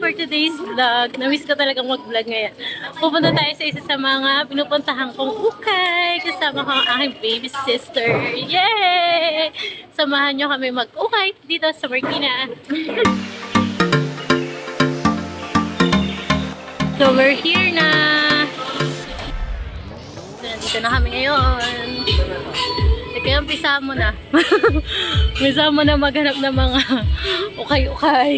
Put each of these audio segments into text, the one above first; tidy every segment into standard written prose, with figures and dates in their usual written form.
for today's vlog. Namiss ko talagang mag-vlog ngayon. Pupunta tayo sa isa sa mga pinupuntahan kong ukay. Kasama ko ang aking baby sister. Yay! Samahan nyo kami mag-ukay dito sa Marikina. So we're here na. Nandito na kami ngayon. Kaya umpisa mo na. Umpisa mo na maghanap ng mga ukay-ukay.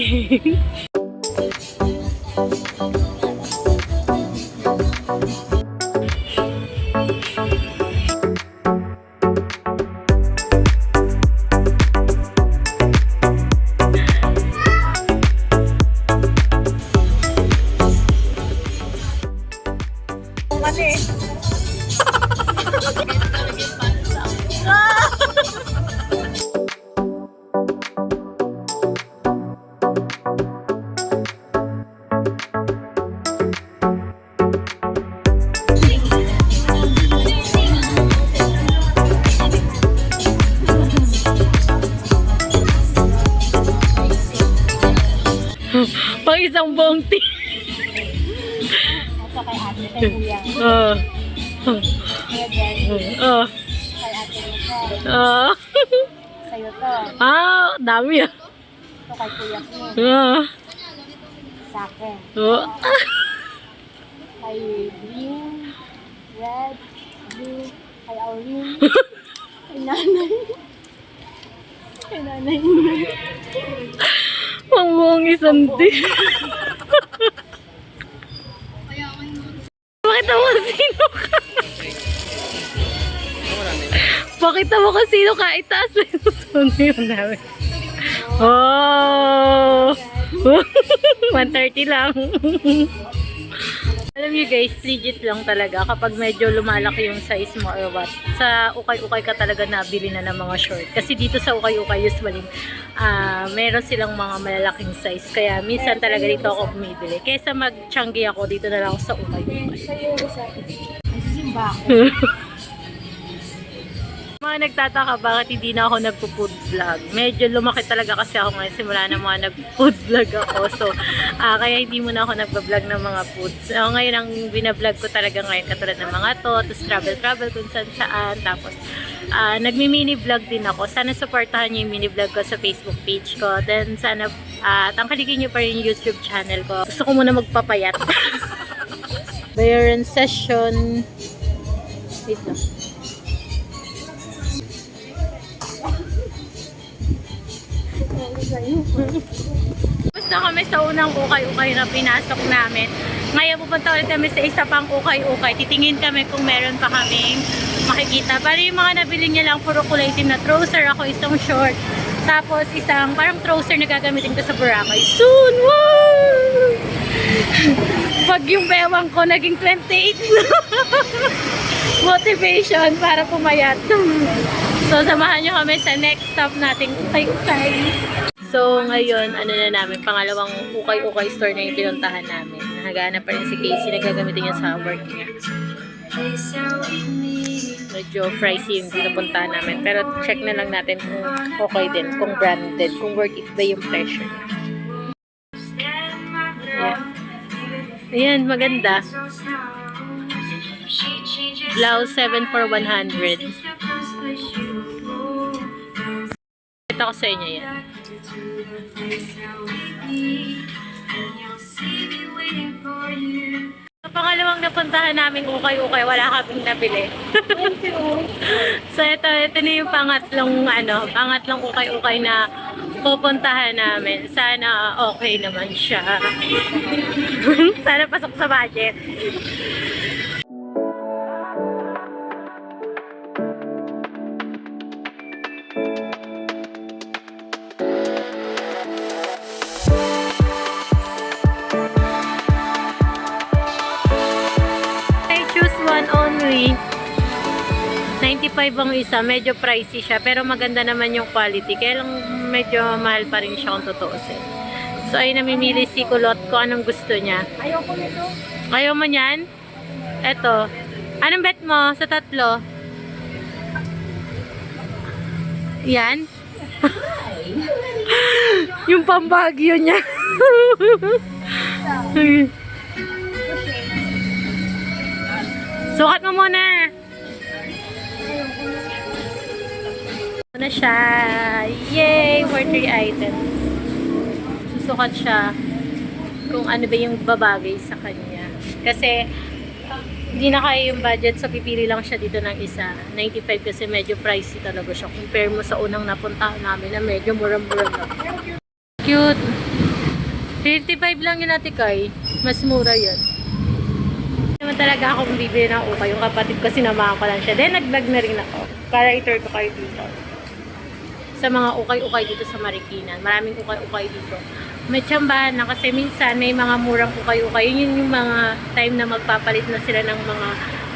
Pang isang buong team. Ito kay ate, kay kuya. Kuya Jen. Kay ate Luca. Sa'yo to. Dami ah. Ito kay kuya Smith. Sa akin. Kay green, red, blue, kay Aurin. Kay nanay. Kay nanay. Ang buong isang team. Pakita mo kung sino ka. Pakita mo kung sino ka. Itaas mo yung susunod yun namin. Oh! 130 lang. Alam nyo guys, legit lang talaga kapag medyo lumalaki yung size mo or what. Sa ukay-ukay ka talaga nabili na ng mga short. Kasi dito sa ukay-ukay usually, meron silang mga malalaking size. Kaya minsan talaga dito ako bumibili. Kaysa mag-changi ako, dito na lang ako sa ukay-ukay. Simba. Mga nagtataka bakit hindi na ako nagpo-food vlog. Medyo lumaki talaga kasi ako ngayon simula na mga nag-food vlog ako. So, kaya hindi muna ako nagpa-vlog ng mga foods. So, ngayon ang binablog ko talaga ngayon katulad ng mga to, tapos travel kung saan. Tapos, nagmi-mini vlog din ako. Sana supportahan niyo yung mini vlog ko sa Facebook page ko. Then, sana tangkalikin niyo pa rin yung YouTube channel ko. Gusto ko muna magpapayat. Bayaran session. Wait lang. Basta kami sa unang ukay-ukay na pinasok namin. Ngayon pupunta ulit kami sa isa pang ukay-ukay. Titingin kami kung meron pa kaming makikita. Para yung mga nabili niya lang puro kulay itim na trouser. Ako isang short. Tapos isang parang trouser na gagamitin ko sa Boracay. Soon! Woo! Pag yung bewang ko naging 28 motivation para pumayat. So samahan nyo kami sa next stop nating ukay-ukay. So ngayon, ano na namin, pangalawang ukay-ukay store na yung pinuntahan namin. Naghahanap pa rin si Casey na gagamitin niya sa work niya. Medyo pricey yung pinupuntahan namin. Pero check na lang natin kung okay din, kung branded, kung worth it ba yung presyo niya. Ayan. Ayan, maganda. Blouse 7 for 100. Ito ko sa inyo yan. Sa pangalawang napuntahan namin ukay-ukay, wala kaming nabili. So ito na yung pangatlong ukay-ukay na pupuntahan namin. Sana okay naman siya. Sana pasok sa budget. Only 95 ang isa, medyo pricey siya pero maganda naman yung quality, kaya lang medyo mahal pa rin siya kung tutuusin. So ay namimili si Kulot kung anong gusto niya. Ayoko nito. Ayaw mo niyan? Eto, anong bet mo sa tatlo? Yan. Yung pambagyo niya. Sukat mo muna. Ito na siya. Yay! For 3 items. Susukat siya kung ano ba yung babagay sa kanya. Kasi, hindi na kaya yung budget, so pipili lang siya dito ng isa. 95 kasi medyo pricey talaga siya. Compare mo sa unang napuntahan namin na medyo murang-mura lang. Cute. 55 lang yun, Ate Kai. Mas mura yan. Naman talaga ako bibili ng ukay. Yung kapatid ko, sinamahan ko lang siya. Then, nag-vlog na rin ako. Para i-tour ko kayo dito. Sa mga ukay-ukay dito sa Marikina. Maraming ukay-ukay dito. May tsambahan na kasi minsan may mga murang ukay-ukay. Yun yung mga time na magpapalit na sila ng mga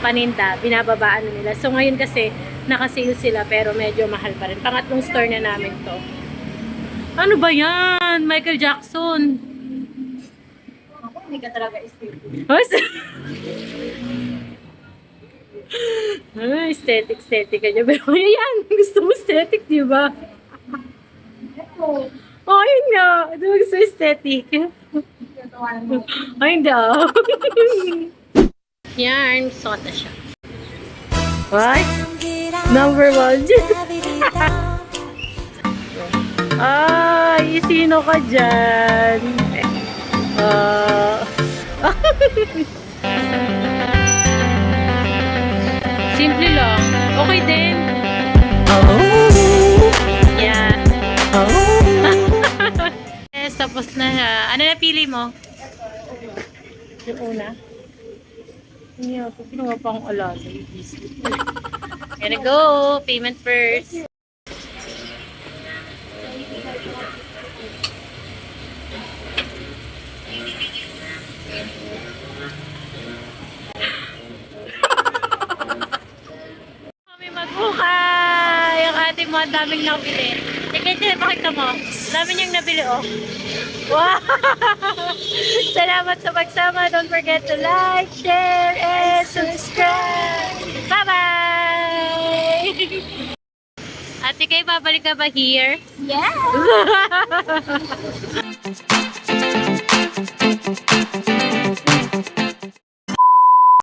paninda. Binababaan na nila. So, ngayon kasi, nakasale sila pero medyo mahal pa rin. Pangatlong store na namin to. Ano ba yan? Michael Jackson. Hindi ka talaga isip. Aesthetic ka niya. Pero yan, gusto mo aesthetic, di ba? Oh, yun nga. Gusto aesthetic. Ay, hindi ah. Yan, suot na siya. What? Number 1. Ay, sino ka dyan? Simple lang. Okay din. Yeah. Yes, tapos na siya. Ano napili mo? Yung una. Hindi ako. Kinuha pa akong alaga. Gonna go. Payment first. Kami maghukay! Yung ate mo, ang daming nabili. Tika, pakita mo. Dami niyang nabili, oh. Wow! Salamat sa pagsama. Don't forget to like, share, and subscribe. Bye-bye! Ate Kay, babalik ka ba here? Yeah!